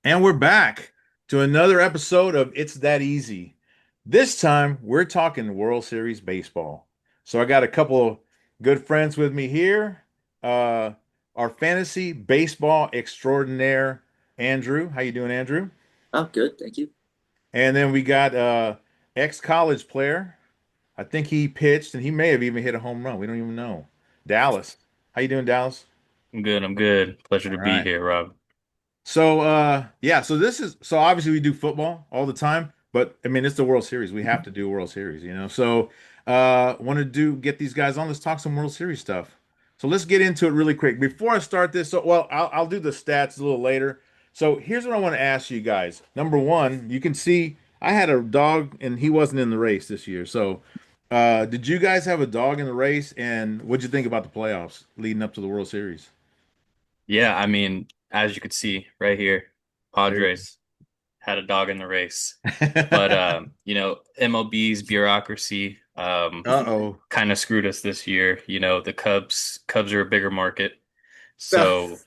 And we're back to another episode of It's That Easy. This time we're talking World Series baseball. So I got a couple of good friends with me here. Uh, our fantasy baseball extraordinaire, Andrew. How you doing, Andrew? Oh, good. Thank you. And then we got ex-college player. I think he pitched and he may have even hit a home run. We don't even know. Dallas. How you doing, Dallas? I'm good. I'm good. Pleasure All to be right. here, Rob. So yeah, so obviously we do football all the time, but I mean it's the World Series. We have to do a World Series, you know. So want to do get these guys on. Let's talk some World Series stuff. So let's get into it really quick. Before I start this, I'll do the stats a little later. So here's what I want to ask you guys. Number one, you can see I had a dog and he wasn't in the race this year. So did you guys have a dog in the race and what'd you think about the playoffs leading up to the World Series? Yeah, I mean, as you could see right here, There you Padres had a dog in the race. But go. MLB's bureaucracy Uh-oh. kind of screwed us this year. The Cubs are a bigger market. So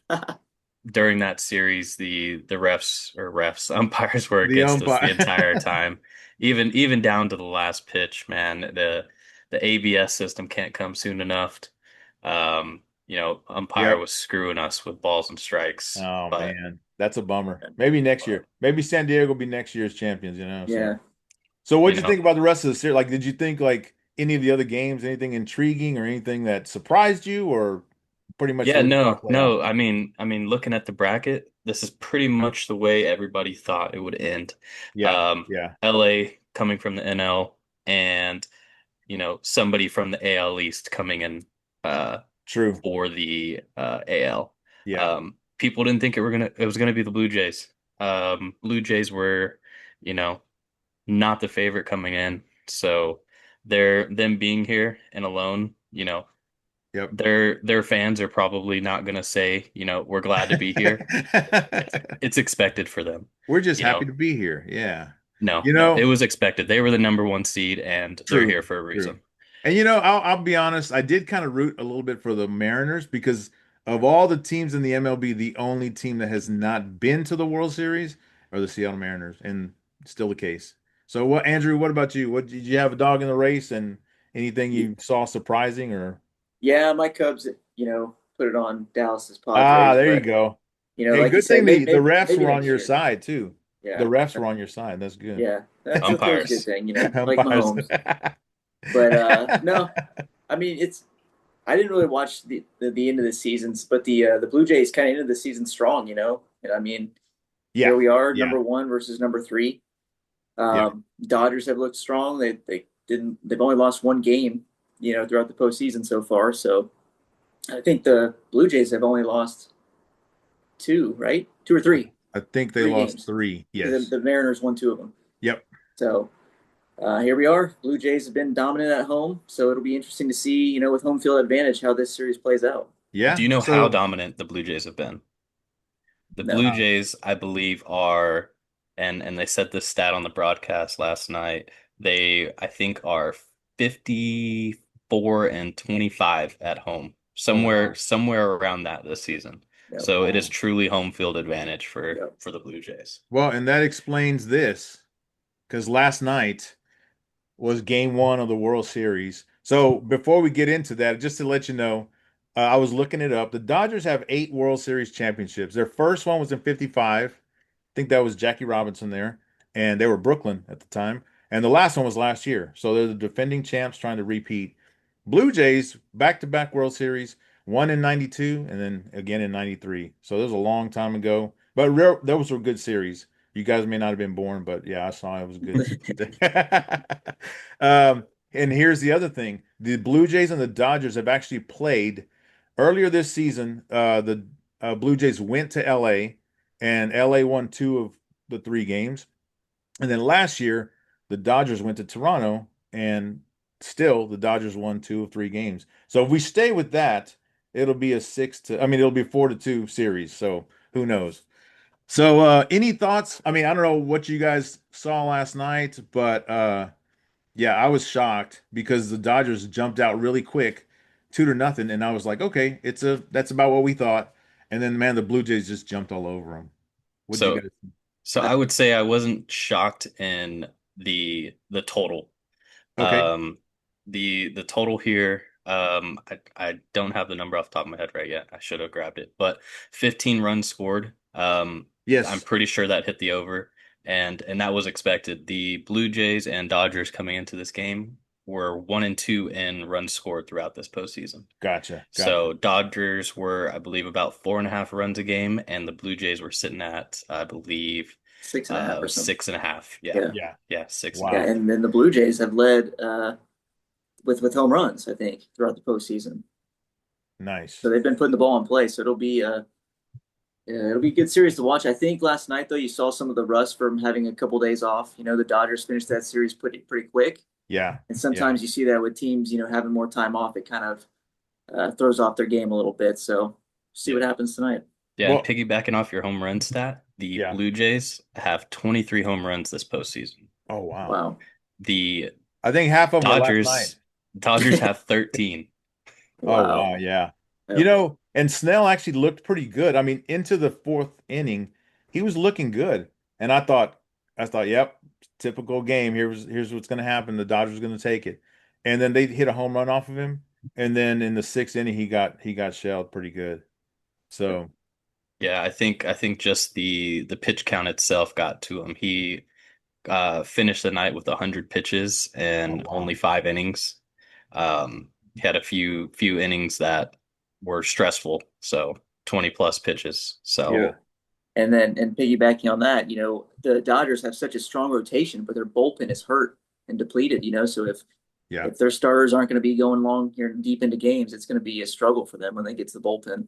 during that series, the refs umpires were The against us the umpire. entire time. Even down to the last pitch, man. The ABS system can't come soon enough. Umpire Yep. was screwing us with balls and strikes. Oh But man, that's a bummer. Maybe next year. Maybe San Diego will be next year's champions, you know. So, Yeah. so you what'd you know, think about the rest of the series? Like, did you think like any of the other games, anything intriguing or anything that surprised you, or pretty much the yeah, way you thought no, it played out? no. I mean, looking at the bracket, this is pretty much the way everybody thought it would end. Yeah, yeah, LA coming from the NL and somebody from the AL East coming in uh, true. for the AL. Yeah, People didn't think it was gonna be the Blue Jays. Blue Jays were, you know, not the favorite coming in, so them being here and alone, yep. their fans are probably not gonna say, we're glad to be here. It's expected for them, We're just you happy know. to be here. Yeah. No, You no, it know, was expected. They were the number one seed, and they're true, here for a true. reason. And you know, I'll be honest, I did kind of root a little bit for the Mariners because of all the teams in the MLB, the only team that has not been to the World Series are the Seattle Mariners, and still the case. So what, Andrew, what about you? What did you have a dog in the race and anything Y- you saw surprising or Yeah, my Cubs, put it on Dallas's ah, Padres, there you but go. Hey, like you good said, thing maybe the maybe, refs maybe were on next your year. side too. The Yeah. refs were on your side. That's good. Yeah. That's always a good Umpires. thing, like Umpires. Mahomes. But no, I mean it's I didn't really watch the end of the seasons, but the Blue Jays kind of ended the season strong, And I mean, here Yeah, we are, yeah, number one versus number three. yeah. Dodgers have looked strong. They've only lost one game, throughout the postseason so far. So I think the Blue Jays have only lost two, right? Two or three, I think they three lost games. three. The, Yes. the Mariners won two of them. Yep. So here we are. Blue Jays have been dominant at home, so it'll be interesting to see, with home field advantage, how this series plays out. Do Yeah. you know how So, dominant the Blue Jays have been? The Blue No. uh, Jays, I believe, are, and they said this stat on the broadcast last night. They, I think, are 54 and 25 at home, oh somewhere wow. somewhere around that this season. Yep. So it is Wow. truly home field advantage for Yep. for the Blue Jays. Well, and that explains this because last night was game one of the World Series. So before we get into that, just to let you know, I was looking it up. The Dodgers have 8 World Series championships. Their first one was in 55. I think that was Jackie Robinson there. And they were Brooklyn at the time. And the last one was last year. So they're the defending champs trying to repeat. Blue Jays, back-to-back World Series, one in 92 and then again in 93. So that was a long time ago. But those were good series. You guys may not have been born, but yeah, I saw it was good. And here's the other thing. The Blue Jays and the Dodgers have actually played earlier this season. The Blue Jays went to LA and LA won 2 of the 3 games. And then last year, the Dodgers went to Toronto, and still the Dodgers won 2 of 3 games. So if we stay with that, it'll be a it'll be 4-2 series. So who knows? So any thoughts? I mean, I don't know what you guys saw last night, but yeah, I was shocked because the Dodgers jumped out really quick, 2-0, and I was like, okay, that's about what we thought. And then man, the Blue Jays just jumped all over them. What you So guys? so I would say I wasn't shocked in the total. Okay. Um, the total here, I don't have the number off the top of my head right yet. I should have grabbed it, but 15 runs scored. I'm Yes. pretty sure that hit the over, and that was expected. The Blue Jays and Dodgers coming into this game were 1 and 2 in runs scored throughout this postseason. Gotcha. Gotcha. So Dodgers were, I believe, about 4.5 runs a game, and the Blue Jays were sitting at, I believe, 6.5 or something. 6.5. Yeah, Yeah. Yeah. yeah, six and a Yeah. Wow. half. And then the Blue Jays have led with home runs, I think, throughout the postseason. So Nice. they've been putting the ball in play. So it'll be a good series to watch. I think last night though you saw some of the rust from having a couple days off. The Dodgers finished that series pretty quick, Yeah. and Yeah. sometimes you see that with teams having more time off. It kind of throws off their game a little bit. So see what happens tonight. Yeah, and Well, piggybacking off your home run stat, the yeah. Blue Jays have 23 home runs this postseason. Oh, wow. Wow. The I think half of them were last night. Dodgers Dodgers have 13. Oh, Wow. wow. Yeah. Yep. And Snell actually looked pretty good. I mean, into the fourth inning, he was looking good. And I thought, yep, typical game. Here's what's going to happen. The Dodgers are going to take it. And then they hit a home run off of him. And then in the sixth inning, he got shelled pretty good. So, Yeah, I think just the pitch count itself got to him. He finished the night with 100 pitches oh, and only wow. 5 innings. He had a few innings that were stressful, so 20 plus pitches. Yeah. So And piggybacking on that, the Dodgers have such a strong rotation, but their bullpen is hurt and depleted. So Yeah. if their starters aren't going to be going long here deep into games, it's going to be a struggle for them when they get to the bullpen.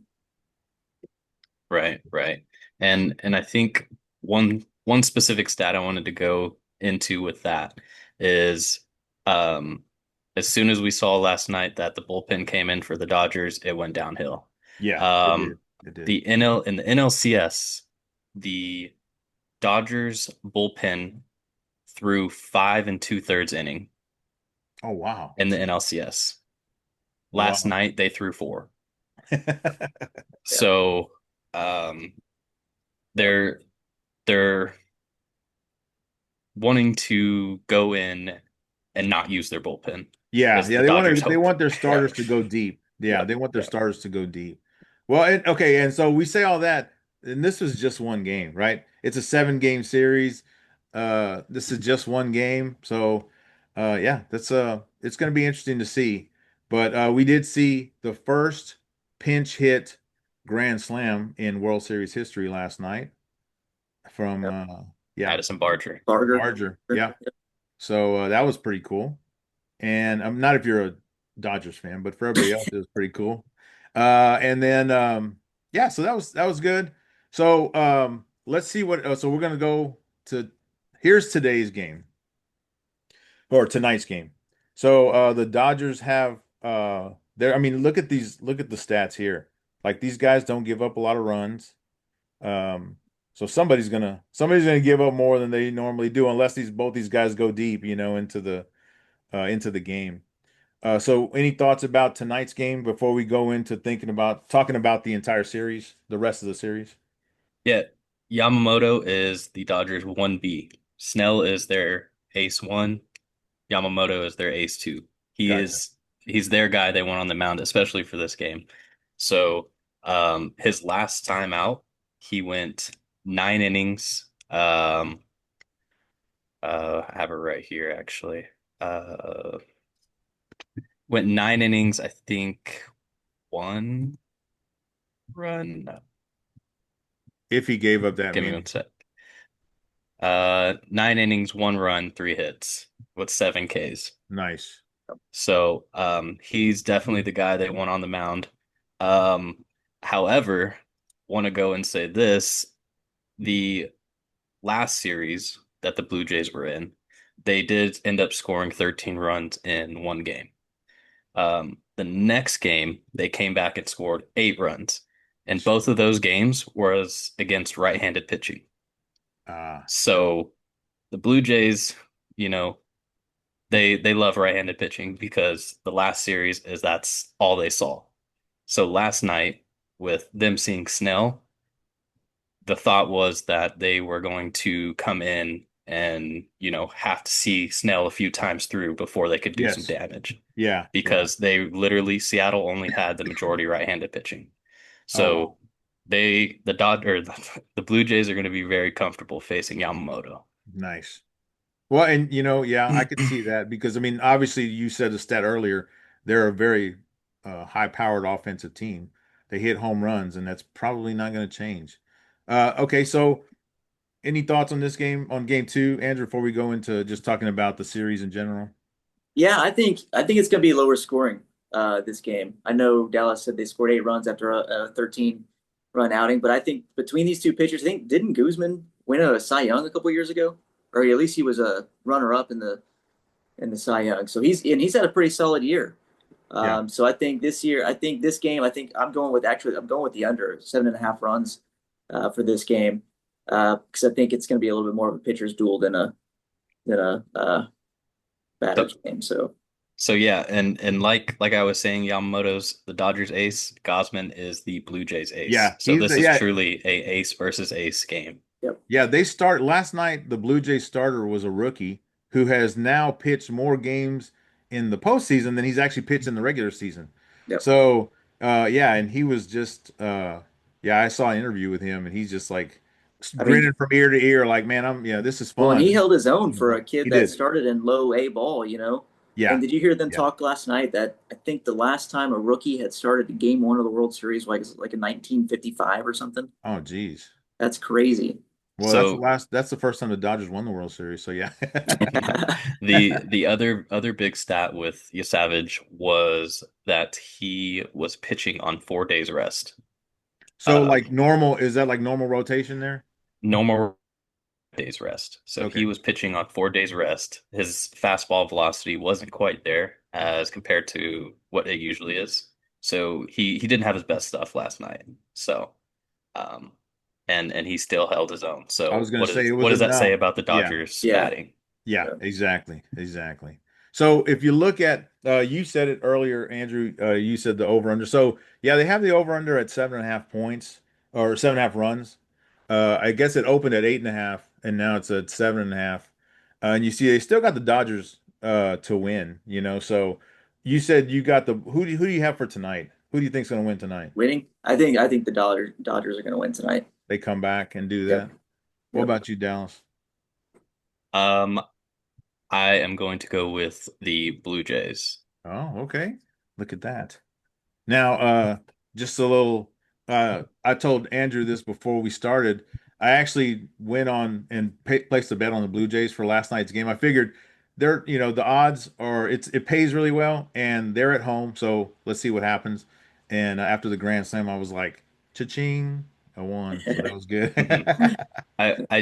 right, right. And I think one specific stat I wanted to go into with that is um as soon as we saw last night that the bullpen came in for the Dodgers, it went downhill. Yeah. It did. Um It did. the NL in the NLCS, the Dodgers bullpen threw 5 and 2/3 inning Oh, wow. in the NLCS. Last Wow. night they threw four. Yeah. So um they're they're wanting to go in and not use their bullpen Yeah, is yeah, the Dodgers' they hope. want their Yeah. starters to go deep. Yeah, Yeah. they want their Yeah. starters to go deep. Well, okay, and so we say all that, and this was just one game, right? It's a 7 game series. This is just one game, so yeah, that's it's going to be interesting to see. But we did see the first pinch hit grand slam in World Series history last night from Yep. yeah, Addison Barger. Barger. Barger. Yeah, so that was pretty cool. And I'm not if you're a Dodgers fan, but for everybody else, it was pretty cool. And then yeah, so that was good. So let's see what. So we're gonna go to here's today's game or tonight's game. So the Dodgers have there. I mean, look at the stats here. Like these guys don't give up a lot of runs. Um, so somebody's gonna give up more than they normally do, unless both these guys go deep, into the game. So any thoughts about tonight's game before we go into talking about the entire series, the rest of the series? Yeah, Yamamoto is the Dodgers 1B. Snell is their ace one. Yamamoto is their ace two. He Gotcha. is he's their guy they want on the mound, especially for this game. So his last time out, he went 9 innings. I have it right here actually. Uh went 9 innings, I think 1 run. No, If he gave up that give me many. 1 sec. 9 innings, 1 run, 3 hits with 7 Ks. Nice. So he's definitely the guy they want on the mound. Um, however, want to go and say this, the last series that the Blue Jays were in, they did end up scoring 13 runs in 1 game. The next game, they came back and scored 8 runs. And both of those games was against right-handed pitching. Uh, So the Blue Jays, you know, they love right-handed pitching because the last series is that's all they saw. So last night with them seeing Snell, the thought was that they were going to come in and, have to see Snell a few times through before they could do some Yes. damage Yeah. Yeah. because they literally Seattle only had the majority right-handed pitching. Oh wow. So the Blue Jays are going to be very comfortable facing Yamamoto. Nice. Well, and yeah, I could see that because I mean, obviously, you said a stat earlier. They're a very high-powered offensive team. They hit home runs, and that's probably not going to change. Okay, so any thoughts on this game, on game two, Andrew, before we go into just talking about the series in general? Yeah, I think it's going to be lower scoring this game. I know Dallas said they scored 8 runs after a 13 run outing, but I think between these two pitchers, I think didn't Guzman win a Cy Young a couple years ago, or at least he was a runner up in the Cy Young. So he's had a pretty solid year. Yeah. So I think this year, I think this game, I think I'm going with the under 7.5 runs for this game because I think it's going to be a little bit more of a pitcher's duel than a So, batter's game. So. so yeah, and like I was saying, Yamamoto's the Dodgers ace, Gosman is the Blue Jays ace. Yeah, So this is yeah, truly a ace versus ace game. Yep. yeah. They start last night. The Blue Jays starter was a rookie who has now pitched more games in the postseason than he's actually pitched in the regular season. Yep. So, yeah, and he was just, yeah, I saw an interview with him, and he's just like I mean, grinning from ear to ear, like, man, yeah, this is well, and he fun. held his own for a kid He that did. started in low A ball. And Yeah, did you hear them yeah. talk last night that I think the last time a rookie had started game one of the World Series like in 1955 or something? Oh, geez. That's crazy. Well, So that's the first time the Dodgers won the World Series. So yeah. the other big stat with Savage was that he was pitching on 4 days rest. So like Um, normal, is that like normal rotation there? no more days rest. So Okay. he was pitching on 4 days rest. His fastball velocity wasn't quite there as compared to what it usually is. So he didn't have his best stuff last night. So um and he still held his own. I was So gonna say it what was does that say enough. about the Yeah. Dodgers Yeah. batting? Yeah, Yeah. exactly. Exactly. So if you look at you said it earlier, Andrew, you said the over under. So yeah, they have the over under at 7.5 points or 7.5 runs. I guess it opened at 8.5 and now it's at 7.5. And you see they still got the Dodgers to win, So you said you got who do you have for tonight? Who do you think's gonna win tonight? Winning. I think the Dodgers are going to win tonight. They come back and do Yep. that. What Yep. about you, Dallas? Um, I am going to go with the Blue Jays. Oh, okay. Look at that. Now, just a little, I told Andrew this before we started. I actually went on and placed a bet on the Blue Jays for last night's game. I figured the odds are it pays really well and they're at home, so let's see what happens. And after the Grand Slam, I was like, cha-ching, I won. So that was good. Mhm. I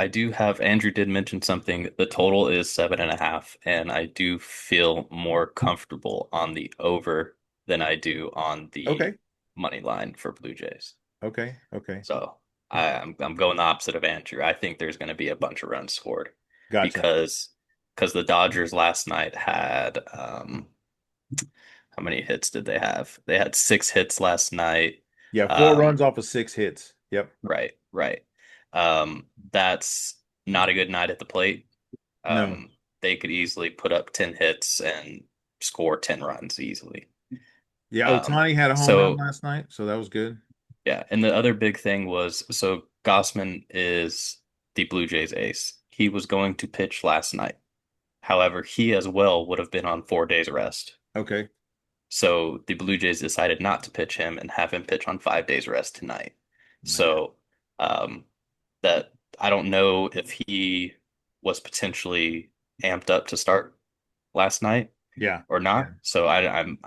do have Andrew did mention something. The total is 7.5, and I do feel more comfortable on the over than I do on the Okay. money line for Blue Jays. Okay. Okay. So I'm going the opposite of Andrew. I think there's going to be a bunch of runs scored Gotcha. because the Dodgers last night had how many hits did they have? They had 6 hits last night. Yeah, 4 runs Um, off of 6 hits. Yep. right, right. That's not a good night at the plate. No. They could easily put up 10 hits and score 10 runs easily. Yeah, Um, Otani had a home run so last night, so that was good. yeah, and the other big thing was so Gossman is the Blue Jays ace. He was going to pitch last night. However, he as well would have been on 4 days rest. Okay. So the Blue Jays decided not to pitch him and have him pitch on 5 days rest tonight. Man. So um, that I don't know if he was potentially amped up to start last night Yeah. or Yeah. not. So I'm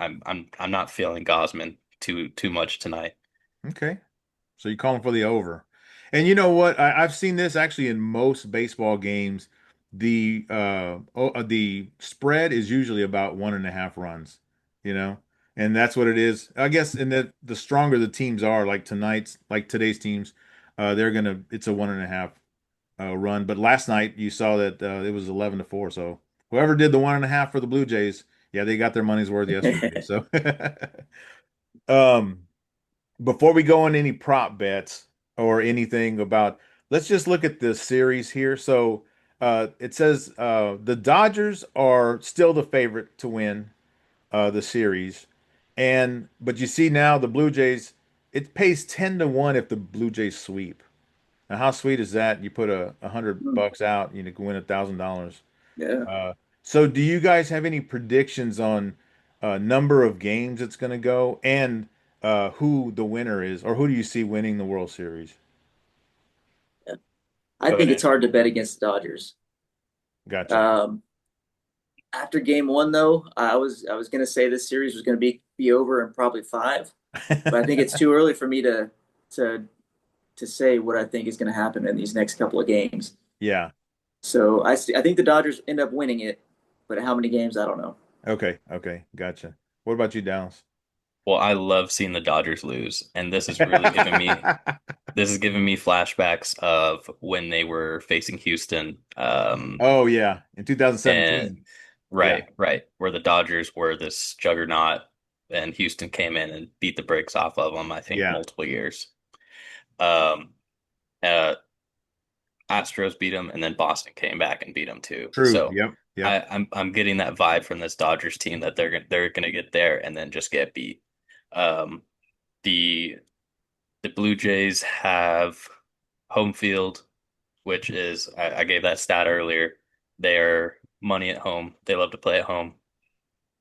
not feeling Gosman too much tonight. Okay. So you're calling for the over. And you know what? I've seen this actually in most baseball games. The spread is usually about 1.5 runs, you know, and that's what it is. I guess and the stronger the teams are, like today's teams, it's a 1.5 run. But last night you saw that it was 11-4. So whoever did the 1.5 for the Blue Jays, yeah, they got their money's worth yesterday. So um before we go on any prop bets, or anything about, let's just look at the series here. So it says the Dodgers are still the favorite to win the series. And but you see now the Blue Jays, it pays 10 to 1 if the Blue Jays sweep. Now, how sweet is that? You put a hundred Hmm. bucks out, you can win $1,000. Yeah. So do you guys have any predictions on number of games it's going to go and who the winner is, or who do you see winning the World Series? Yeah. I Go think ahead. it's hard to bet against the Dodgers. Gotcha. Um, After game one, though, I was going to say this series was going to be over in probably five, but I think it's too early for me to to say what I think is going to happen in these next couple of games. Yeah. So I think the Dodgers end up winning it, but how many games I don't know. Okay. Okay. Gotcha. What about you, Dallas? Well, I love seeing the Dodgers lose, and this is giving me flashbacks of when they were facing Houston. Oh yeah, in And 2017. Yeah. right, where the Dodgers were this juggernaut, and Houston came in and beat the brakes off of them, I think, Yeah. multiple years. Um, uh, Astros beat them, and then Boston came back and beat them too. True. So Yep. Yep. I'm getting that vibe from this Dodgers team that they're gonna get there and then just get beat. Um, the the Blue Jays have home field, which is I gave that stat earlier. They're money at home. They love to play at home.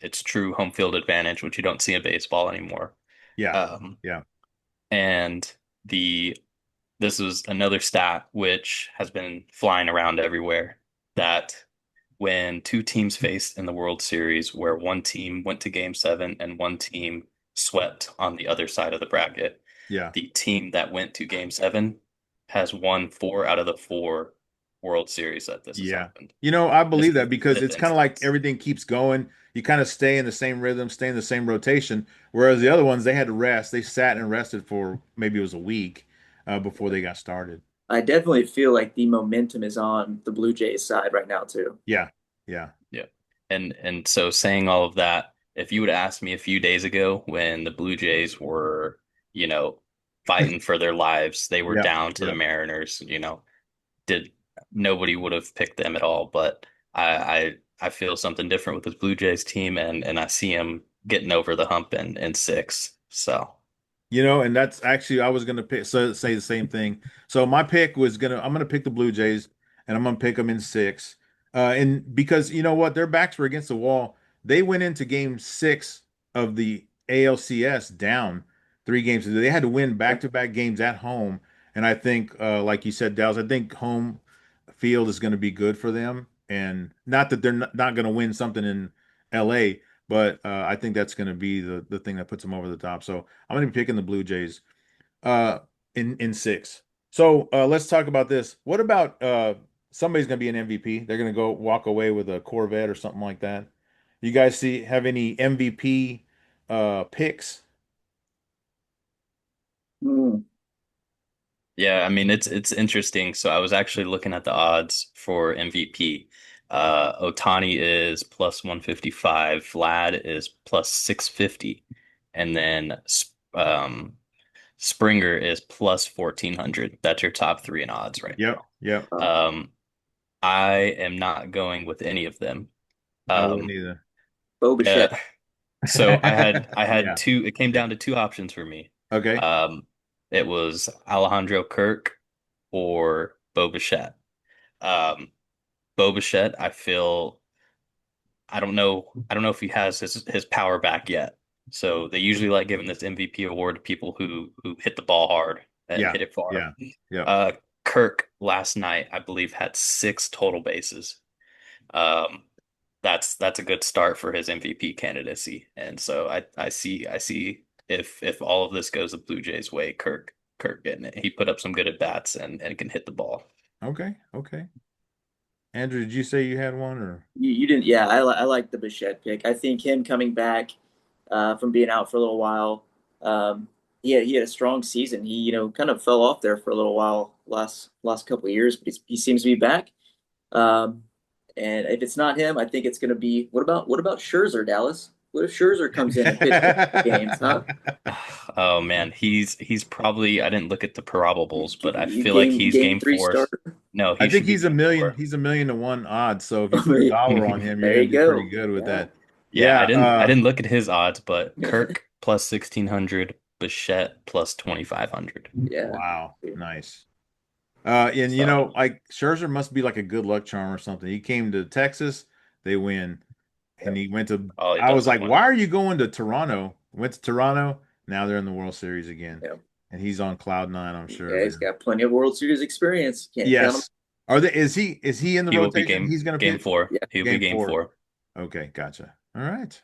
It's true home field advantage, which you don't see in baseball anymore. Yeah. Um, Yeah. and the this is another stat which has been flying around everywhere that when two teams faced in the World Series, where one team went to Game 7 and one team swept on the other side of the bracket, Yeah. the team that went to Game 7 has won 4 out of the 4 World Series that this has Yeah. happened. I This believe is that the because fifth it's kind of like instance. everything keeps going. You kind of stay in the same rhythm, stay in the same rotation. Whereas the other ones, they had to rest. They sat and rested for maybe it was a week before they got started. I definitely feel like the momentum is on the Blue Jays side right now too. Yeah. Yeah. Yeah. And so saying all of that, if you would ask me a few days ago when the Blue Jays were, you know, fighting for their lives, they were Yeah. down to the Yeah. Mariners, did nobody would have picked them at all. But I feel something different with this Blue Jays team and I see them getting over the hump in 6. So And that's actually I was gonna pick say the same thing. So my pick was I'm gonna pick the Blue Jays and I'm gonna pick them in six. And because you know what, their backs were against the wall. They went into game six of the ALCS down 3 games. They had to win back-to-back games at home. And I think like you said, Dallas, I think home field is gonna be good for them. And not that they're not gonna win something in LA, but I think that's gonna be the thing that puts them over the top. So I'm going to be picking the Blue Jays uh in six. So let's talk about this. What about somebody's going to be an MVP? They're going to go walk away with a Corvette or something like that. You guys have any MVP picks? Hmm. yeah, I mean it's interesting. So I was actually looking at the odds for MVP. Otani is plus 155, Vlad is plus 650, and then Springer is plus 1400. That's your top three in odds right Yep, yep. now. I am not going with any of them. I wouldn't Um, either. Bo uh, Bichette. so I had Yeah. two. It came down to two options for me. Okay. Um, it was Alejandro Kirk or Bo Bichette. Um, Bo Bichette, I don't know if he has his power back yet. So they usually like giving this MVP award to people who hit the ball hard and Yeah, hit it far. yeah, yeah. Uh, Kirk last night, I believe, had 6 total bases. Um, that's a good start for his MVP candidacy. And so I see if all of this goes the Blue Jays way, Kirk getting it. He put up some good at bats and can hit the ball. Okay, okay. Andrew, did you say you had one or? You didn't, yeah. I like the Bichette pick. I think him coming back from being out for a little while. He had a strong season. He kind of fell off there for a little while last couple of years, but he seems to be back. Um, and if it's not him, I think it's going to be what about Scherzer, Dallas? What if Scherzer comes in and pitches games, huh? Oh man, he's probably I didn't look at the probables, but I You feel like he's game game three four. starter. No, I he think should be he's a game million. four. He's a million to one odds. So if you put a dollar on him, you're There gonna you do pretty go. good with Yeah. that. Yeah, Yeah. I didn't look at his odds, but Kirk plus 1600, Bichette plus 2500. Yeah. Wow. Nice. And So, like Scherzer must be like a good luck charm or something. He came to Texas, they win, and Yep. he went to. oh, he I was does like, win. why are you going to Toronto? Went to Toronto. Now they're in the World Series again, Yep. and he's on cloud nine. I'm sure, Yeah, he's man. got plenty of World Series experience. Can't count him. Yes. Are they? Is he in the He will be rotation? He's gonna game pitch four. Yeah. He will be game game four. four. Okay, gotcha. All right.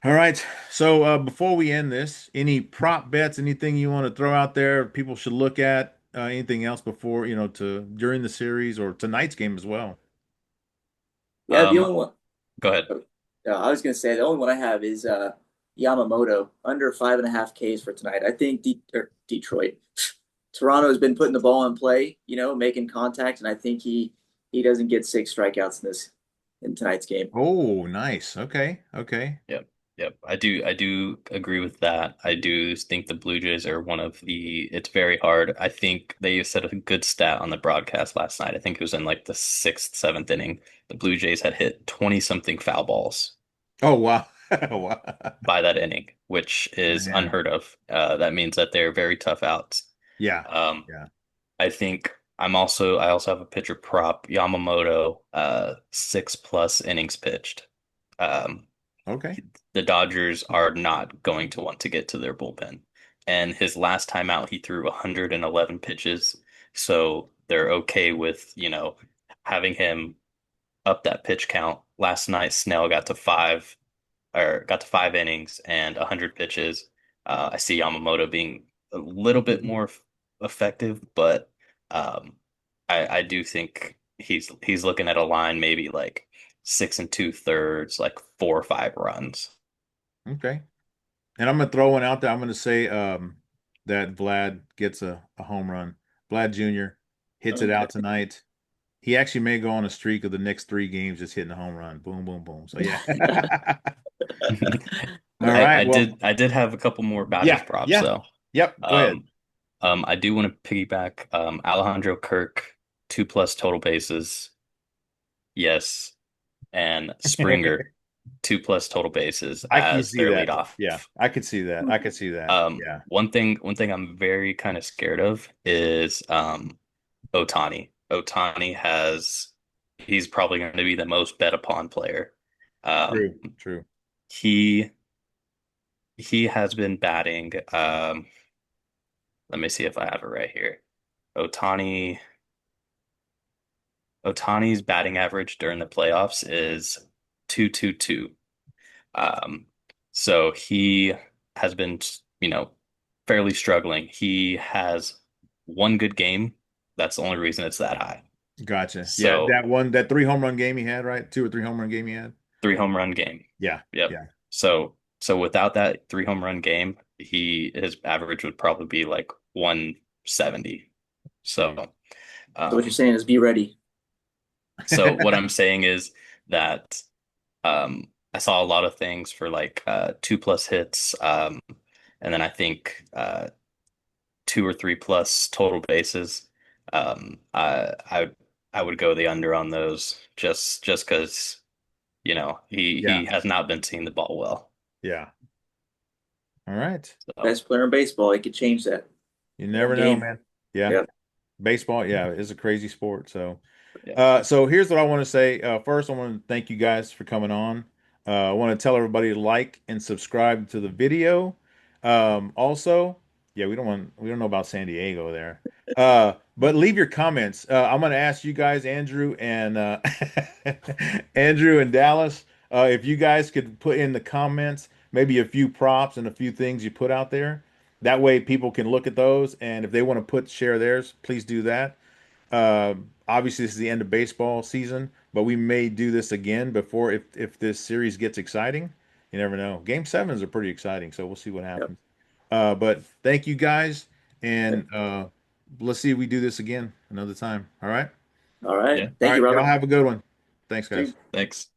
All right. So before we end this, any prop bets, anything you want to throw out there people should look at, anything else before, to during the series or tonight's game as well? Yeah, the Um, only one. Go ahead. I was gonna say the only one I have is Yamamoto under 5.5 Ks for tonight. I think Detroit, Toronto has been putting the ball in play, making contact, and I think he doesn't get 6 strikeouts in tonight's game. Oh, nice. Okay. Okay. Yep. Yep. I do agree with that. I do think the Blue Jays are one of it's very hard. I think they said a good stat on the broadcast last night. I think it was in like the sixth, seventh inning. The Blue Jays had hit 20 something foul balls Oh, wow. Wow. by that inning, which is Man. unheard of. That means that they're very tough outs. Yeah. Um, Yeah. I think I also have a pitcher prop, Yamamoto, 6+ innings pitched. Um, Okay. the Dodgers are not going to want to get to their bullpen. And his last time out, he threw 111 pitches. So they're okay with, having him up that pitch count. Last night, Snell got to 5 innings and 100 pitches. I see Yamamoto being a little bit more effective, but um, I do think he's looking at a line maybe like 6 2/3, like 4 or 5 runs. Okay. And I'm gonna throw one out there. I'm gonna say that Vlad gets a home run. Vlad Jr. hits it Okay. out tonight. He actually may go on a streak of the next 3 games just hitting a home run. Boom, boom, boom. So yeah. All right. Well, I did have a couple more batters yeah, props yeah. though. Yep. Go ahead. Um, I do want to piggyback Alejandro Kirk, 2+ total bases, yes, and Springer, 2+ total bases I can as see their that. leadoff. Yeah, I could see that. I could see that. Yeah. One thing I'm very kind of scared of is Otani. He's probably going to be the most bet upon player. Um, True. True. he he has been batting. Let me see if I have it right here. Otani Otani's batting average during the playoffs is 2.22. Um, so he has been, fairly struggling. He has one good game. That's the only reason it's that high. Gotcha. Yeah, So that 3 home run game he had, right? 2 or 3 home run game he had. 3 home run game. Yeah. Yep. Yeah. So without that 3 home run game, his average would probably be like 170. So So what you're um saying is be ready. so what I'm saying is that I saw a lot of things for like 2+ hits, and then I think 2 or 3+ total bases. I would go the under on those just because Yeah. he has not been seeing the ball well. Yeah. All right. So Best player in baseball. He could change that You one never know, game. man. Yeah. Yeah. Baseball, yeah, is a crazy sport. So, yeah. so here's what I want to say. First, I want to thank you guys for coming on. I want to tell everybody to like and subscribe to the video. Also, yeah, we don't know about San Diego there. But leave your comments. I'm going to ask you guys, Andrew and Andrew and Dallas, if you guys could put in the comments maybe a few props and a few things you put out there. That way people can look at those, and if they want to share theirs, please do that. Obviously, this is the end of baseball season, but we may do this again before if this series gets exciting. You never know. Game sevens are pretty exciting, so we'll see what Yep. happens. But thank you guys, and Yep. let's see if we do this again another time. All right. All right. Yeah. All Thank you, right. Y'all Robert. have a good one. Thanks, guys. Thanks.